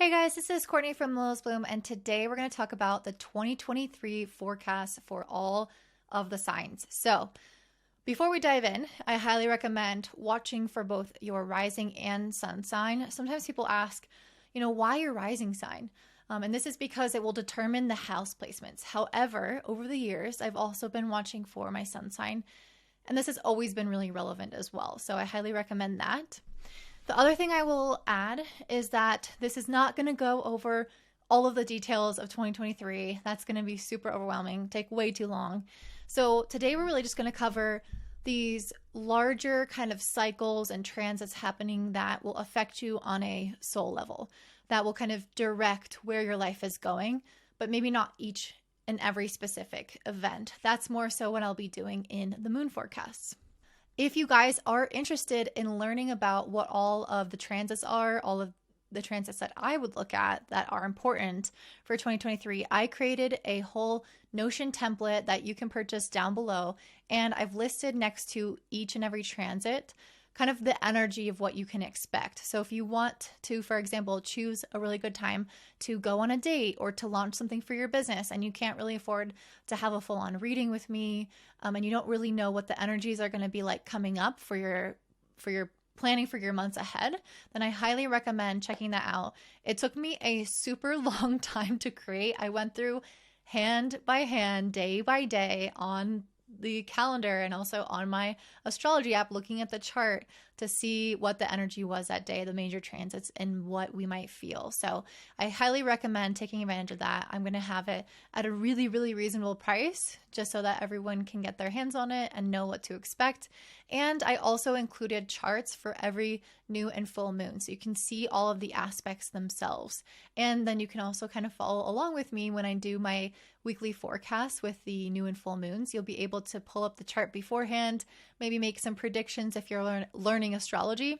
Hey guys, this is Courtney from Lil's Bloom, and today we're going to talk about the 2023 forecast for all of the signs. So, before we dive in, I highly recommend watching for both your rising and sun sign. Sometimes people ask, why your rising sign? And this is because it will determine the house placements. However, over the years, I've also been watching for my sun sign, and this has always been really relevant as well. So, I highly recommend that. The other thing I will add is that this is not going to go over all of the details of 2023. That's going to be super overwhelming, take way too long. So today we're really just going to cover these larger kind of cycles and transits happening that will affect you on a soul level, that will kind of direct where your life is going, but maybe not each and every specific event. That's more so what I'll be doing in the moon forecasts. If you guys are interested in learning about what all of the transits are, all of the transits that I would look at that are important for 2023, I created a whole Notion template that you can purchase down below. And I've listed next to each and every transit kind of the energy of what you can expect. So if you want to, for example, choose a really good time to go on a date or to launch something for your business, and you can't really afford to have a full-on reading with me, and you don't really know what the energies are going to be like coming up for your planning for your months ahead, then I highly recommend checking that out. It took me a super long time to create. I went through hand by hand, day by day on the calendar and also on my astrology app, looking at the chart to see what the energy was that day, the major transits, and what we might feel. So I highly recommend taking advantage of that. I'm going to have it at a really, really reasonable price just so that everyone can get their hands on it and know what to expect. And I also included charts for every new and full moon, so you can see all of the aspects themselves. And then you can also kind of follow along with me when I do my weekly forecast with the new and full moons. You'll be able to pull up the chart beforehand, maybe make some predictions if you're learning astrology.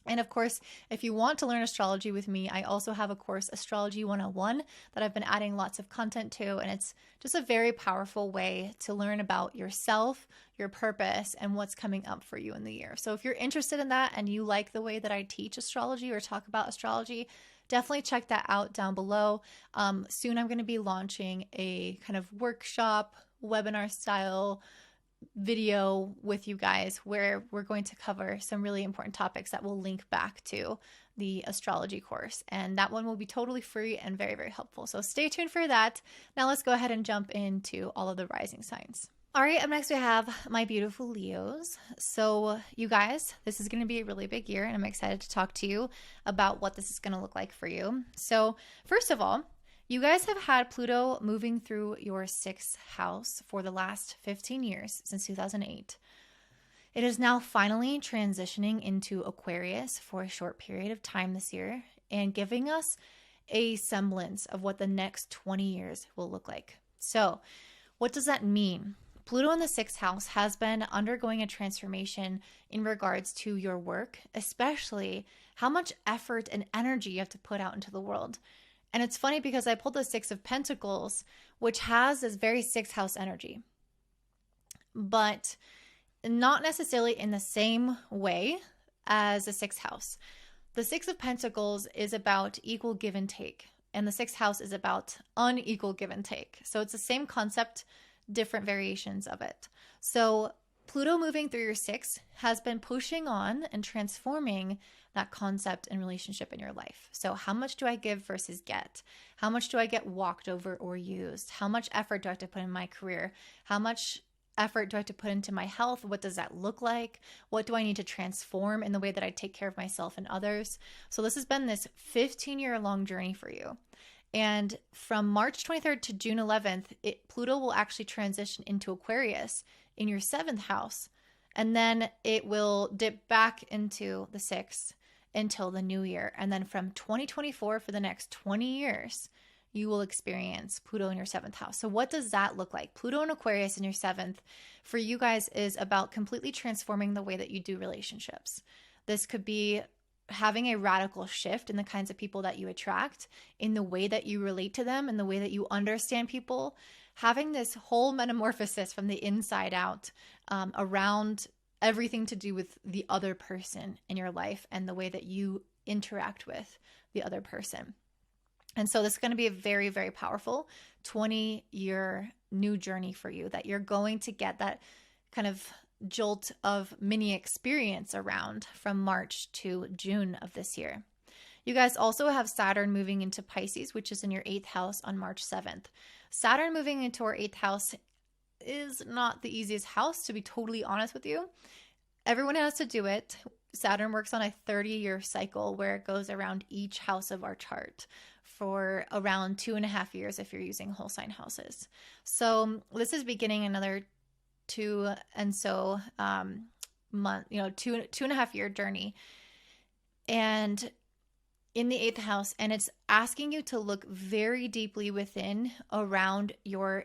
And of course, if you want to learn astrology with me, I also have a course, Astrology 101, that I've been adding lots of content to. And it's just a very powerful way to learn about yourself, your purpose, and what's coming up for you in the year. So if you're interested in that and you like the way that I teach astrology or talk about astrology, definitely check that out down below. Soon I'm going to be launching a kind of workshop, webinar style video with you guys where we're going to cover some really important topics that will link back to the astrology course. And that one will be totally free and very, very helpful. So stay tuned for that. Now let's go ahead and jump into all of the rising signs. All right, up next we have my beautiful Leos. So you guys, this is going to be a really big year, and I'm excited to talk to you about what this is going to look like for you. So first of all, you guys have had Pluto moving through your sixth house for the last 15 years, since 2008. It is now finally transitioning into Aquarius for a short period of time this year and giving us a semblance of what the next 20 years will look like. So what does that mean? Pluto in the sixth house has been undergoing a transformation in regards to your work, especially how much effort and energy you have to put out into the world. And it's funny because I pulled the Six of Pentacles, which has this very sixth house energy, but not necessarily in the same way as the sixth house. The Six of Pentacles is about equal give and take, and the sixth house is about unequal give and take. So it's the same concept, different variations of it. So Pluto moving through your sixth has been pushing on and transforming that concept and relationship in your life. So how much do I give versus get? How much do I get walked over or used? How much effort do I have to put in my career? How much effort do I have to put into my health? What does that look like? What do I need to transform in the way that I take care of myself and others? So this has been this 15-year-long journey for you. And from March 23rd to June 11th, Pluto will actually transition into Aquarius in your seventh house. And then it will dip back into the sixth until the new year. And then from 2024, for the next 20 years, you will experience Pluto in your seventh house. So what does that look like? Pluto in Aquarius in your seventh for you guys is about completely transforming the way that you do relationships. This could be having a radical shift in the kinds of people that you attract, in the way that you relate to them, in the way that you understand people, having this whole metamorphosis from the inside out around everything to do with the other person in your life and the way that you interact with the other person. And so this is going to be a very, very powerful 20-year new journey for you that you're going to get that kind of jolt of mini experience around from March to June of this year. You guys also have Saturn moving into Pisces, which is in your 8th house on March 7th. Saturn moving into our 8th house is not the easiest house, to be totally honest with you. Everyone has to do it. Saturn works on a 30-year cycle where it goes around each house of our chart for around 2.5 years if you're using whole sign houses. So this is beginning another two and so month, 2.5 year journey. And in the 8th house, and it's asking you to look very deeply within around your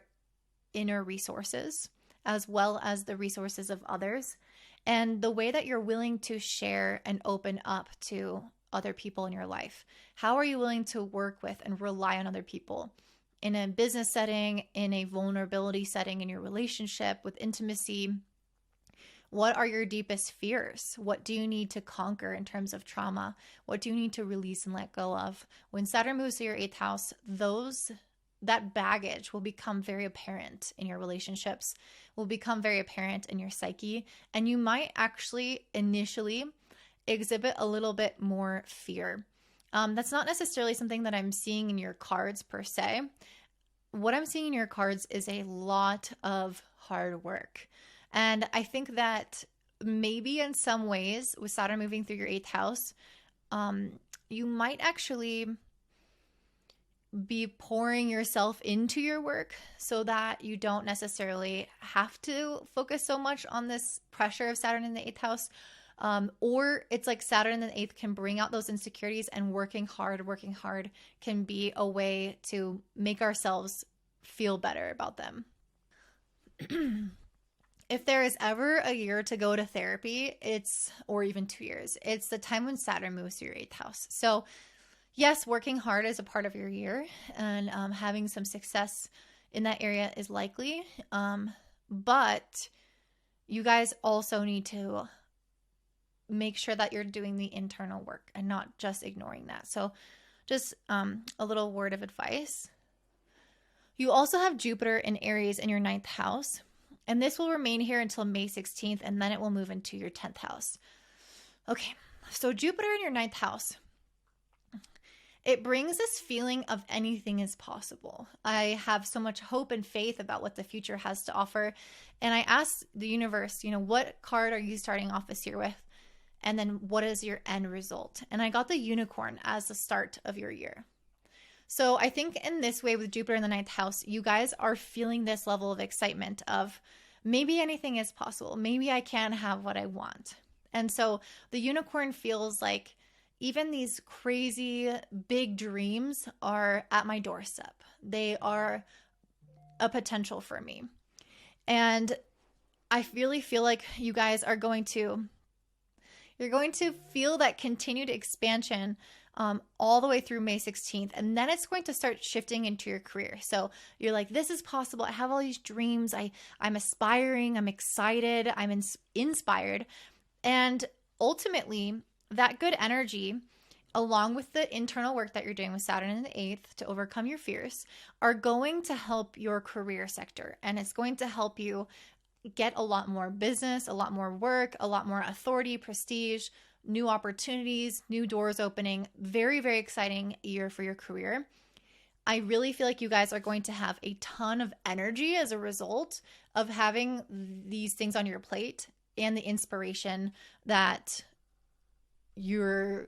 inner resources, as well as the resources of others, and the way that you're willing to share and open up to other people in your life. How are you willing to work with and rely on other people in a business setting, in a vulnerability setting, in your relationship, with intimacy? What are your deepest fears? What do you need to conquer in terms of trauma? What do you need to release and let go of? When Saturn moves to your 8th house, that baggage will become very apparent in your relationships, will become very apparent in your psyche, and you might actually initially exhibit a little bit more fear. That's not necessarily something that I'm seeing in your cards per se. What I'm seeing in your cards is a lot of hard work. And I think that maybe in some ways, with Saturn moving through your 8th house, you might actually be pouring yourself into your work so that you don't necessarily have to focus so much on this pressure of Saturn in the 8th house. Or it's like Saturn in the 8th can bring out those insecurities, and working hard can be a way to make ourselves feel better about them. If there is ever a year to go to therapy, or even 2 years, it's the time when Saturn moves to your 8th house. So yes, working hard is a part of your year, and having some success in that area is likely. But you guys also need to make sure that you're doing the internal work and not just ignoring that. So just a little word of advice. You also have Jupiter in Aries in your 9th house. And this will remain here until May 16th, and then it will move into your 10th house. Okay, so Jupiter in your 9th house, it brings this feeling of anything is possible. I have so much hope and faith about what the future has to offer. And I asked the universe, what card are you starting off this year with? And then what is your end result? And I got the unicorn as the start of your year. So I think in this way, with Jupiter in the 9th house, you guys are feeling this level of excitement of maybe anything is possible. Maybe I can have what I want. And so the unicorn feels like even these crazy big dreams are at my doorstep. They are a potential for me. And I really feel like you guys are going to feel that continued expansion all the way through May 16th. And then it's going to start shifting into your career. So you're like, this is possible. I have all these dreams. I'm aspiring. I'm excited. I'm inspired. And ultimately, that good energy, along with the internal work that you're doing with Saturn in the 8th to overcome your fears, are going to help your career sector. And it's going to help you get a lot more business, a lot more work, a lot more authority, prestige, new opportunities, new doors opening. Very, very exciting year for your career. I really feel like you guys are going to have a ton of energy as a result of having these things on your plate and the inspiration that you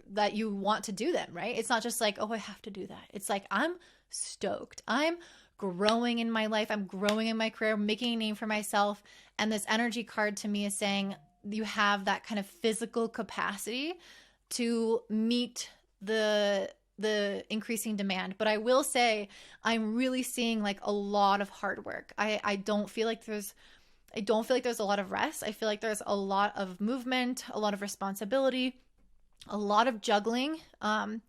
want to do them, right? It's not just like, oh, I have to do that. It's like, I'm stoked. I'm growing in my life. I'm growing in my career, making a name for myself. And this energy card to me is saying you have that kind of physical capacity to meet the increasing demand. But I will say I'm really seeing like a lot of hard work. I don't feel like there's a lot of rest. I feel like there's a lot of movement, a lot of responsibility, a lot of juggling. But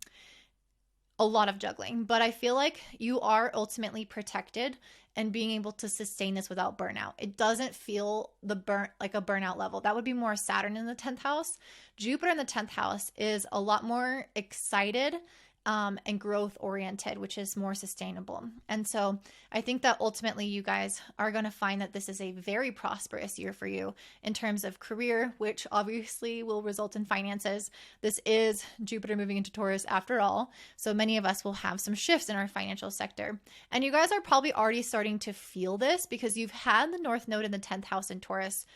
I feel like you are ultimately protected and being able to sustain this without burnout. It doesn't feel like a burnout level. That would be more Saturn in the 10th house. Jupiter in the 10th house is a lot more excited and growth oriented, which is more sustainable. And so I think that ultimately you guys are going to find that this is a very prosperous year for you in terms of career, which obviously will result in finances. This is Jupiter moving into Taurus after all. So many of us will have some shifts in our financial sector. And you guys are probably already starting to feel this because you've had the North Node in the 10th house in Taurus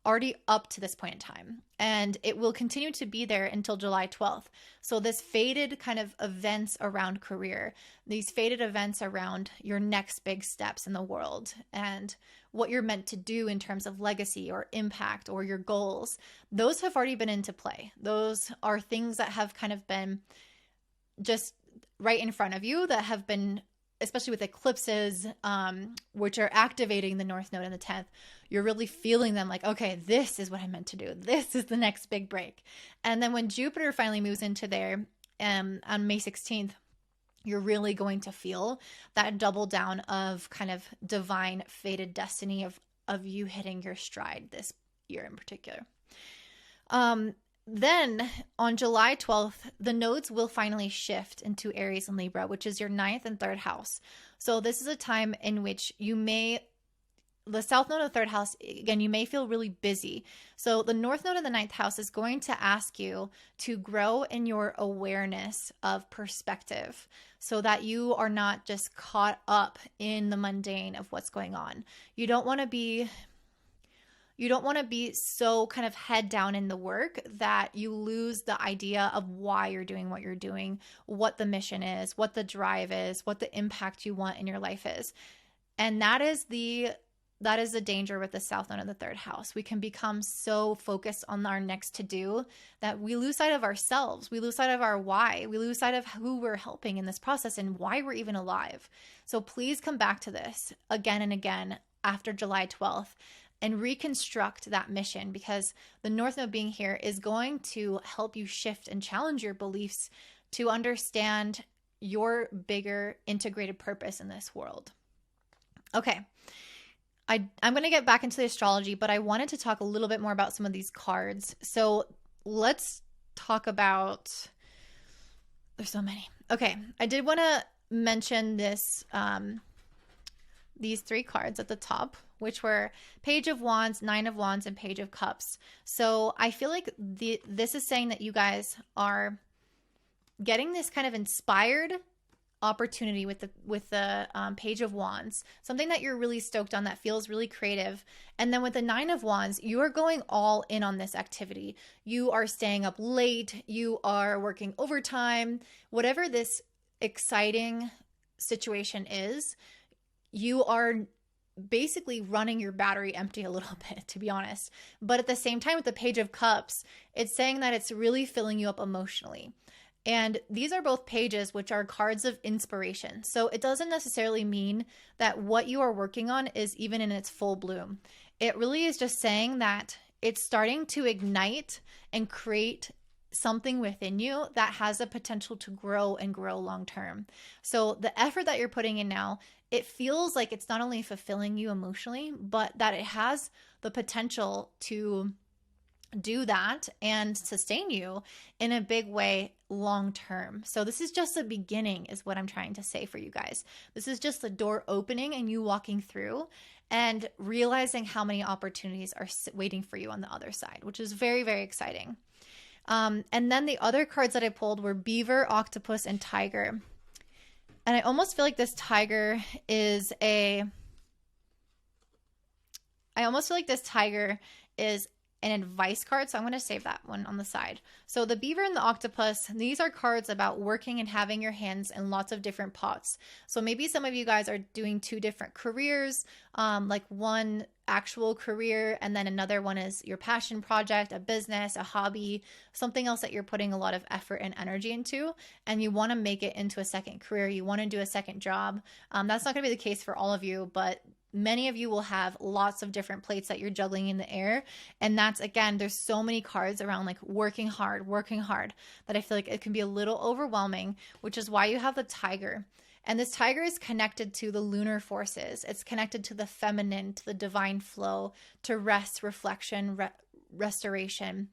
already up to this point in time, and it will continue to be there until July 12th. So this faded kind of events around career, these faded events around your next big steps in the world and what you're meant to do in terms of legacy or impact or your goals, those have already been into play. Those are things that have kind of been just right in front of you that have been, especially with eclipses, which are activating the North Node in the 10th, you're really feeling them like, okay, this is what I'm meant to do. This is the next big break. And then when Jupiter finally moves into there on May 16th, you're really going to feel that double down of kind of divine fated destiny of you hitting your stride this year in particular. Then on July 12th, the nodes will finally shift into Aries and Libra, which is your 9th and 3rd house. So this is a time in which the South Node of the 3rd house, again, you may feel really busy. So the North Node in the 9th house is going to ask you to grow in your awareness of perspective so that you are not just caught up in the mundane of what's going on. You don't want to be so kind of head down in the work that you lose the idea of why you're doing what you're doing, what the mission is, what the drive is, what the impact you want in your life is. And that is the danger with the South Node of the 3rd house. We can become so focused on our next to do that we lose sight of ourselves. We lose sight of our why. We lose sight of who we're helping in this process and why we're even alive. So please come back to this again and again after July 12th. And reconstruct that mission, because the North Node being here is going to help you shift and challenge your beliefs to understand your bigger integrated purpose in this world. Okay, I'm going to get back into the astrology, but I wanted to talk a little bit more about some of these cards. So let's talk about, there's so many. Okay, I did want to mention this, these 3 cards at the top, which were Page of Wands, 9 of Wands, and Page of Cups. So I feel like this is saying that you guys are getting this kind of inspired opportunity with the Page of Wands, something that you're really stoked on that feels really creative. And then with the 9 of Wands, you are going all in on this activity. You are staying up late, you are working overtime, whatever this exciting situation is, you are basically running your battery empty a little bit, to be honest. But at the same time, with the Page of Cups, it's saying that it's really filling you up emotionally. And these are both pages which are cards of inspiration. So it doesn't necessarily mean that what you are working on is even in its full bloom. It really is just saying that it's starting to ignite and create something within you that has the potential to grow and grow long term. So the effort that you're putting in now, it feels like it's not only fulfilling you emotionally, but that it has the potential to do that and sustain you in a big way long term. So this is just the beginning, is what I'm trying to say for you guys. This is just the door opening and you walking through and realizing how many opportunities are waiting for you on the other side, which is very, very exciting. And then the other cards that I pulled were Beaver, Octopus, and Tiger. And I almost feel like this tiger is an advice card, so I'm going to save that one on the side. So the Beaver and the Octopus, these are cards about working and having your hands in lots of different pots. So maybe some of you guys are doing 2 different careers, like one actual career and then another one is your passion project, a business, a hobby, something else that you're putting a lot of effort and energy into, and you want to make it into a second career. You want to do a second job. That's not going to be the case for all of you, but many of you will have lots of different plates that you're juggling in the air. And that's, again, there's so many cards around like working hard, that I feel like it can be a little overwhelming, which is why you have the tiger. And this tiger is connected to the lunar forces. It's connected to the feminine, to the divine flow, to rest, reflection, restoration,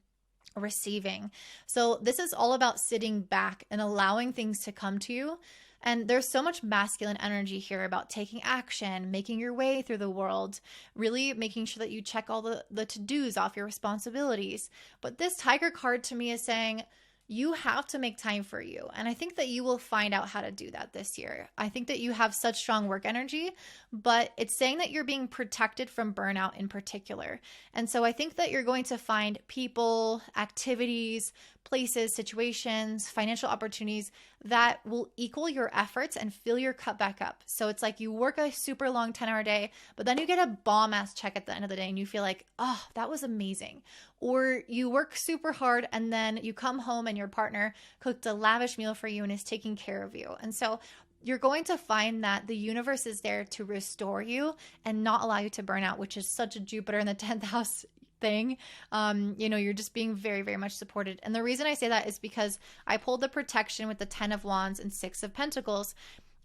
receiving. So this is all about sitting back and allowing things to come to you. And there's so much masculine energy here about taking action, making your way through the world, really making sure that you check all the to-dos off your responsibilities. But this Tiger card to me is saying, you have to make time for you. And I think that you will find out how to do that this year. I think that you have such strong work energy, but it's saying that you're being protected from burnout in particular. And so I think that you're going to find people, activities, places, situations, financial opportunities that will equal your efforts and fill your cup back up. So it's like you work a super long 10-hour day, but then you get a bomb ass check at the end of the day and you feel like, oh, that was amazing. Or you work super hard and then you come home and your partner cooked a lavish meal for you and is taking care of you. And so you're going to find that the universe is there to restore you and not allow you to burn out, which is such a Jupiter in the 10th house thing. You're just being very, very much supported. And the reason I say that is because I pulled the protection with the 10 of Wands and 6 of Pentacles.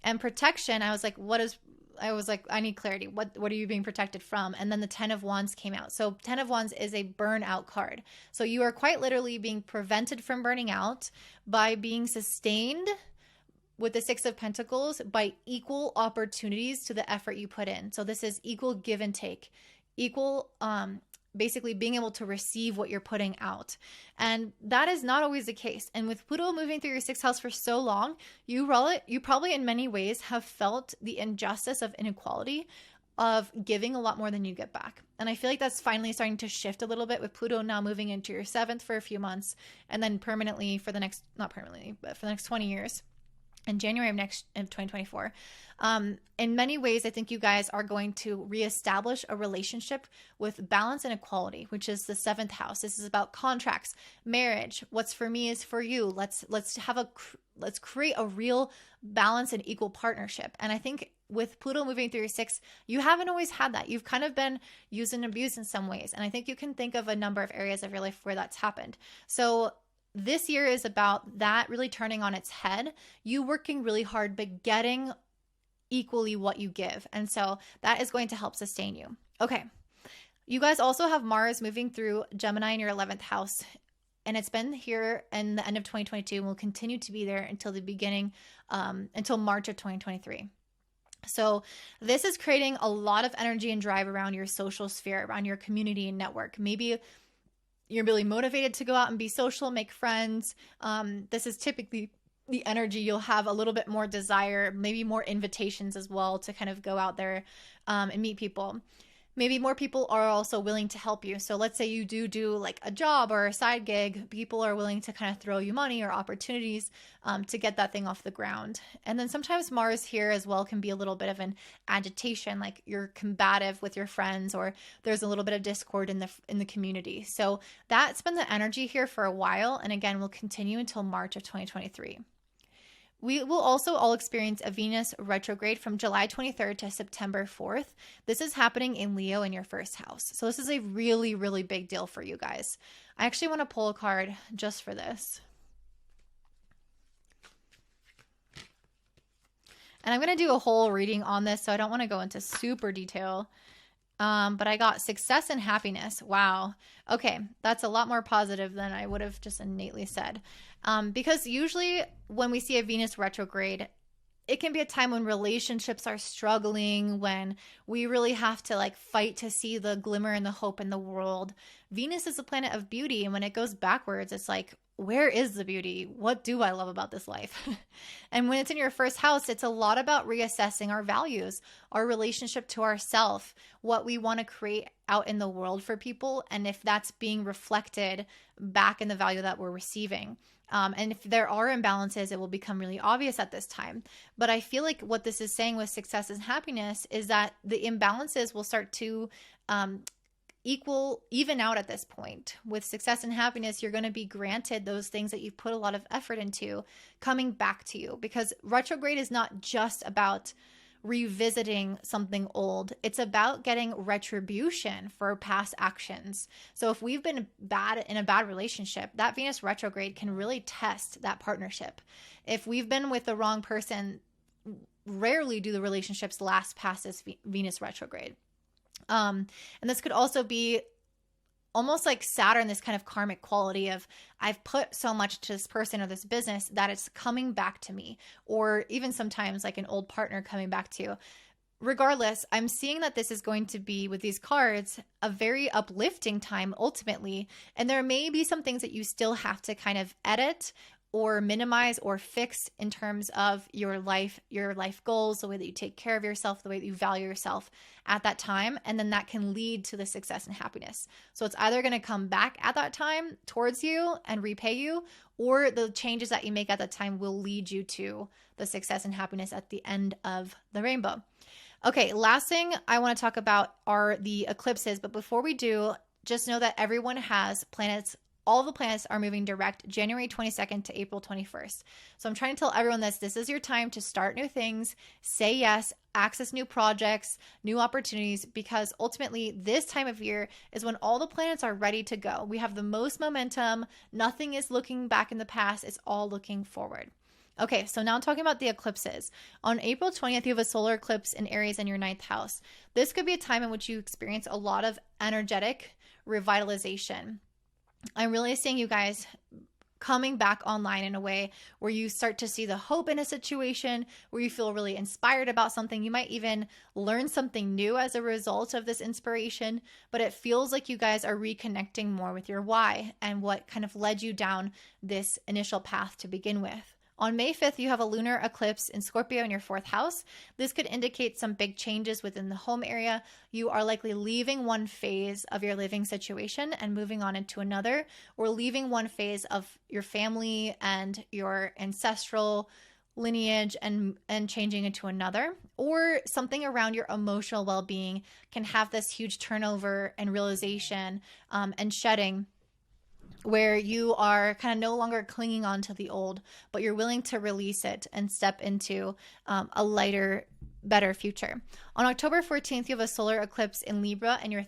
And protection, I was like, I need clarity. What are you being protected from? And then the 10 of Wands came out. So 10 of Wands is a burnout card. So you are quite literally being prevented from burning out by being sustained with the 6 of Pentacles by equal opportunities to the effort you put in. So this is equal give and take, equal, basically being able to receive what you're putting out. And that is not always the case. And with Pluto moving through your 6th house for so long, you probably in many ways have felt the injustice of inequality of giving a lot more than you get back. And I feel like that's finally starting to shift a little bit with Pluto now moving into your 7th for a few months and then permanently for the next, not permanently, but for the next 20 years. In January of 2024. In many ways, I think you guys are going to reestablish a relationship with balance and equality, which is the 7th house. This is about contracts, marriage. What's for me is for you. Let's create a real balance and equal partnership. And I think with Pluto moving through your 6th, you haven't always had that. You've kind of been used and abused in some ways. And I think you can think of a number of areas of your life where that's happened. So this year is about that really turning on its head, you working really hard, but getting equally what you give. And so that is going to help sustain you. Okay. You guys also have Mars moving through Gemini in your 11th house. And it's been here in the end of 2022 and will continue to be there until until March of 2023. So this is creating a lot of energy and drive around your social sphere, around your community and network. Maybe you're really motivated to go out and be social, make friends. This is typically the energy you'll have a little bit more desire, maybe more invitations as well to kind of go out there and meet people. Maybe more people are also willing to help you. So let's say you do like a job or a side gig. People are willing to kind of throw you money or opportunities to get that thing off the ground. And then sometimes Mars here as well can be a little bit of an agitation, like you're combative with your friends or there's a little bit of discord in the community. So that's been the energy here for a while. And again, will continue until March of 2023. We will also all experience a Venus retrograde from July 23rd to September 4th. This is happening in Leo in your 1st house. So this is a really, really big deal for you guys. I actually want to pull a card just for this. And I'm going to do a whole reading on this, so I don't want to go into super detail. But I got success and happiness. Wow. Okay. That's a lot more positive than I would have just innately said. Because usually when we see a Venus retrograde, it can be a time when relationships are struggling, when we really have to like fight to see the glimmer and the hope in the world. Venus is a planet of beauty. And when it goes backwards, it's like, where is the beauty? What do I love about this life? And when it's in your 1st house, it's a lot about reassessing our values, our relationship to ourself, what we want to create out in the world for people, and if that's being reflected back in the value that we're receiving. And if there are imbalances, it will become really obvious at this time. But I feel like what this is saying with success and happiness is that the imbalances will start to even out at this point. With success and happiness, you're going to be granted those things that you've put a lot of effort into coming back to you, because retrograde is not just about revisiting something old. It's about getting retribution for past actions. So if we've been in a bad relationship, that Venus retrograde can really test that partnership. If we've been with the wrong person, rarely do the relationships last past this Venus retrograde. And this could also be almost like Saturn, this kind of karmic quality of I've put so much to this person or this business that it's coming back to me, or even sometimes like an old partner coming back to you. Regardless, I'm seeing that this is going to be, with these cards, a very uplifting time ultimately. And there may be some things that you still have to kind of edit or minimize or fix in terms of your life goals, the way that you take care of yourself, the way that you value yourself at that time. And then that can lead to the success and happiness. So it's either going to come back at that time towards you and repay you, or the changes that you make at that time will lead you to the success and happiness at the end of the rainbow. Okay, last thing I want to talk about are the eclipses. But before we do, just know that everyone has planets. All the planets are moving direct January 22nd to April 21st. So I'm trying to tell everyone this is your time to start new things, say yes, access new projects, new opportunities, because ultimately this time of year is when all the planets are ready to go. We have the most momentum. Nothing is looking back in the past. It's all looking forward. Okay, so now I'm talking about the eclipses. On April 20th, you have a solar eclipse in Aries in your 9th house. This could be a time in which you experience a lot of energetic revitalization. I'm really seeing you guys coming back online in a way where you start to see the hope in a situation, where you feel really inspired about something. You might even learn something new as a result of this inspiration, but it feels like you guys are reconnecting more with your why and what kind of led you down this initial path to begin with. On May 5th, you have a lunar eclipse in Scorpio in your 4th house. This could indicate some big changes within the home area. You are likely leaving one phase of your living situation and moving on into another, or leaving one phase of your family and your ancestral lineage and changing into another, or something around your emotional well-being can have this huge turnover and realization and shedding, where you are kind of no longer clinging on to the old, but you're willing to release it and step into a lighter, better future. On October 14th, you have a solar eclipse in Libra in your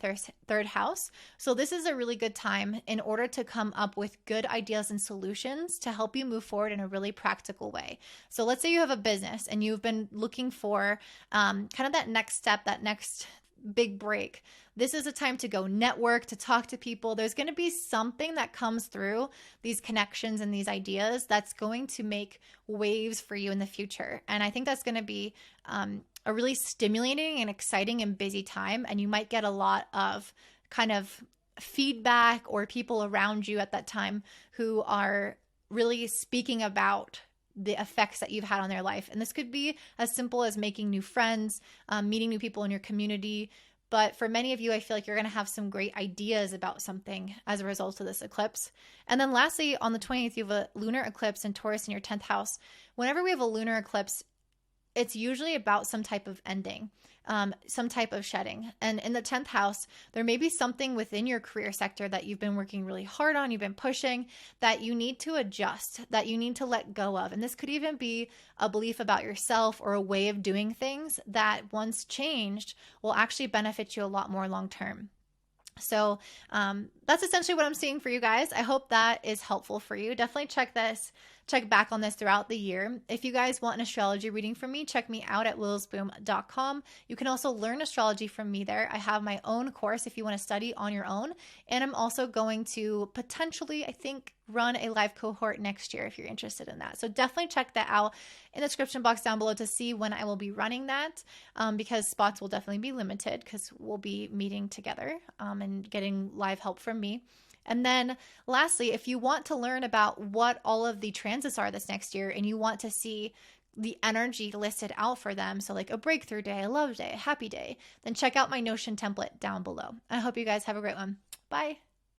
third house. So this is a really good time in order to come up with good ideas and solutions to help you move forward in a really practical way. So let's say you have a business and you've been looking for kind of that next step, that next big break. This is a time to go network, to talk to people. There's going to be something that comes through these connections and these ideas that's going to make waves for you in the future. And I think that's going to be a really stimulating and exciting and busy time. And you might get a lot of kind of feedback or people around you at that time who are really speaking about the effects that you've had on their life. And this could be as simple as making new friends, meeting new people in your community. But for many of you, I feel like you're going to have some great ideas about something as a result of this eclipse. And then lastly, on the 20th, you have a lunar eclipse in Taurus in your 10th house. Whenever we have a lunar eclipse, it's usually about some type of ending, some type of shedding. And in the 10th house, there may be something within your career sector that you've been working really hard on, you've been pushing, that you need to adjust, that you need to let go of. And this could even be a belief about yourself or a way of doing things that once changed will actually benefit you a lot more long term. So that's essentially what I'm seeing for you guys. I hope that is helpful for you. Definitely check back on this throughout the year. If you guys want an astrology reading from me, check me out at lilsboom.com. You can also learn astrology from me there. I have my own course if you want to study on your own. And I'm also going to potentially, I think, run a live cohort next year if you're interested in that. So definitely check that out in the description box down below to see when I will be running that, because spots will definitely be limited because we'll be meeting together and getting live help from me. And then lastly, if you want to learn about what all of the transits are this next year and you want to see the energy listed out for them, so like a breakthrough day, a love day, a happy day, then check out my Notion template down below. I hope you guys have a great one. Bye.